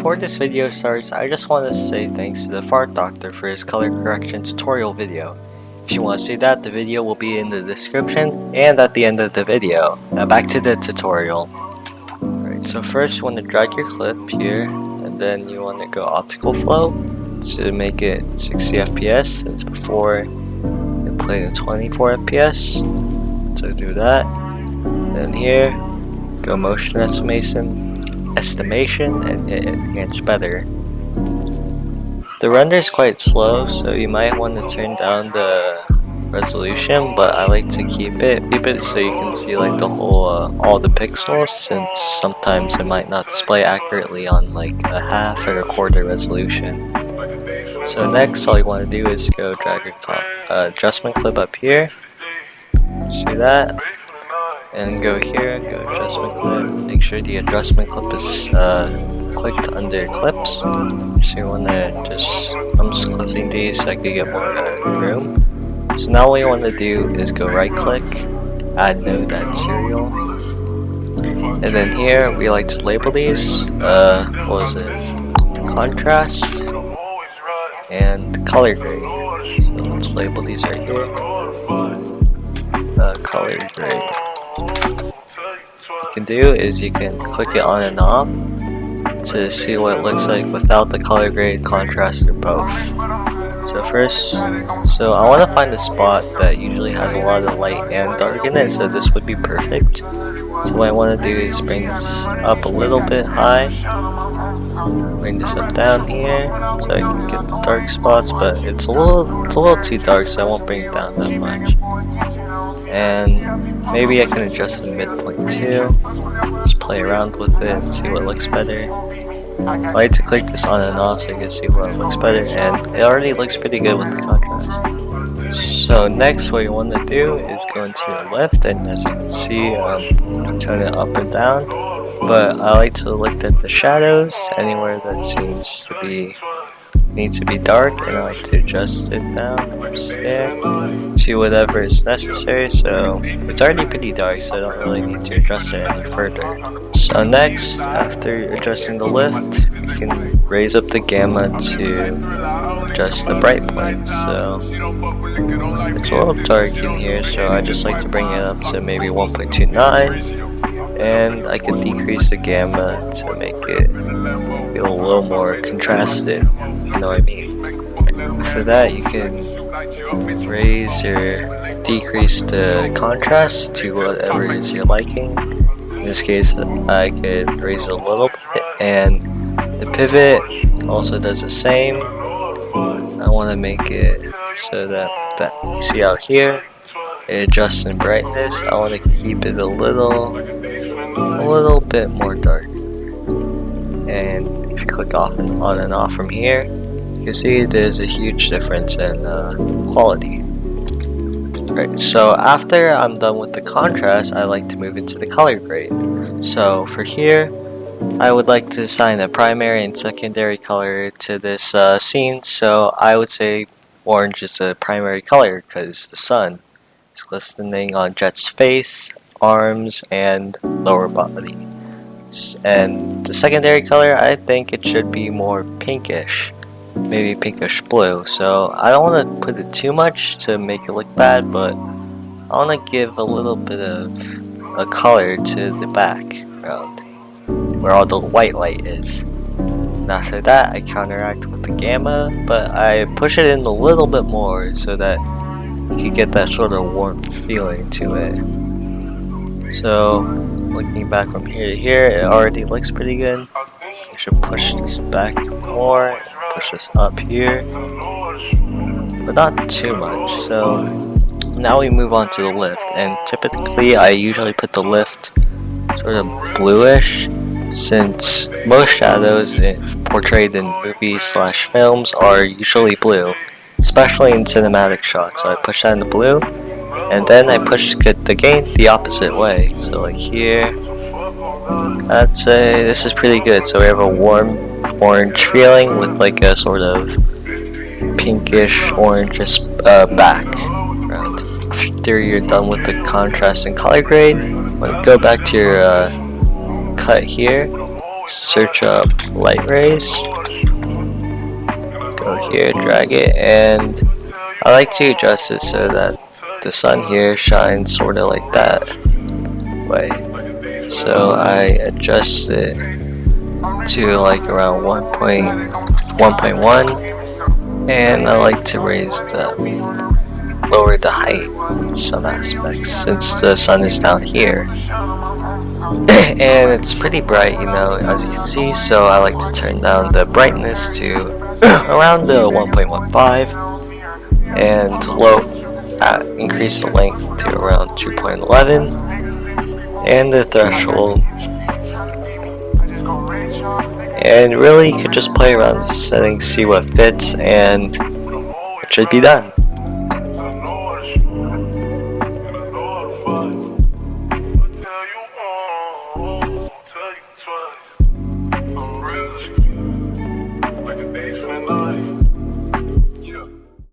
before this video starts, I just want to say thanks to the Fart Doctor for his color correction tutorial video. If you want to see that, the video will be in the description and at the end of the video. Now back to the tutorial. Alright, so first you want to drag your clip here, and then you want to go Optical Flow to make it 60 FPS, since before it played at 24 FPS. So do that. Then here, go Motion Estimation and hit Enhance Better. The render is quite slow, so you might want to turn down the resolution, but I like to keep it so you can see like the whole all the pixels, since sometimes it might not display accurately on like a half or a quarter resolution. So next, all you want to do is go drag your adjustment clip up here. See that? And go here, go adjustment clip, make sure the adjustment clip is clicked under clips. So you want to I'm just closing these so I can get more room. So now what you want to do is go right click, add node, add serial. And then here we like to label these, what was it, contrast and color grade. So let's label these right here, color grade. What you can do is you can click it on and off to see what it looks like without the color grade, contrast, or both. So first, I want to find a spot that usually has a lot of light and dark in it, so this would be perfect. So what I want to do is bring this up a little bit high, bring this up down here so I can get the dark spots, but it's a little too dark, so I won't bring it down that much. And maybe I can adjust the midpoint too. Just play around with it and see what looks better. I like to click this on and off so you can see what looks better, and it already looks pretty good with the contrast. So next, what you want to do is go into your lift, and as you can see, turn it up and down. But I like to look at the shadows anywhere that needs to be dark, and I like to adjust it down there, see whatever is necessary. So it's already pretty dark, so I don't really need to adjust it any further. So next, after adjusting the lift, you can raise up the gamma to adjust the bright point. So it's a little dark in here, so I just like to bring it up to maybe 1.29. And I can decrease the gamma to make it feel a little more contrasted, you know what I mean? After that, you can raise or decrease the contrast to whatever is your liking. In this case, I could raise it a little bit, and the pivot also does the same. I want to make it so that you see out here, it adjusts in brightness. I want to keep it a little bit more dark, and if you click off and on and off from here, you can see there's a huge difference in quality. Right, so after I'm done with the contrast, I like to move into the color grade. So for here, I would like to assign a primary and secondary color to this scene. So I would say orange is a primary color because the sun is glistening on Jet's face, arms, and lower body. And the secondary color, I think it should be more pinkish, maybe pinkish blue. So I don't want to put it too much to make it look bad, but I want to give a little bit of a color to the background where all the white light is. And after that, I counteract with the gamma, but I push it in a little bit more so that you can get that sort of warm feeling to it. So looking back from here to here, it already looks pretty good. I should push this back more, push this up here, but not too much. So now we move on to the lift, and typically I usually put the lift sort of bluish, since most shadows portrayed in movies / films are usually blue, especially in cinematic shots. So I push that into blue, and then I push the gain the opposite way. So like here, I'd say this is pretty good. So we have a warm orange feeling with like a sort of pinkish orange background. After you're done with the contrast and color grade, go back to your cut here. search up light rays, go here, drag it, and I like to adjust it so that the sun here shines sort of like that way. So I adjust it to like around 1.1, and I like to lower the height in some aspects since the sun is down here. And it's pretty bright, you know, as you can see, so I like to turn down the brightness to around the 1.15 and increase the length to around 2.11 and the threshold. And really you could just play around the settings, see what fits, and it should be done.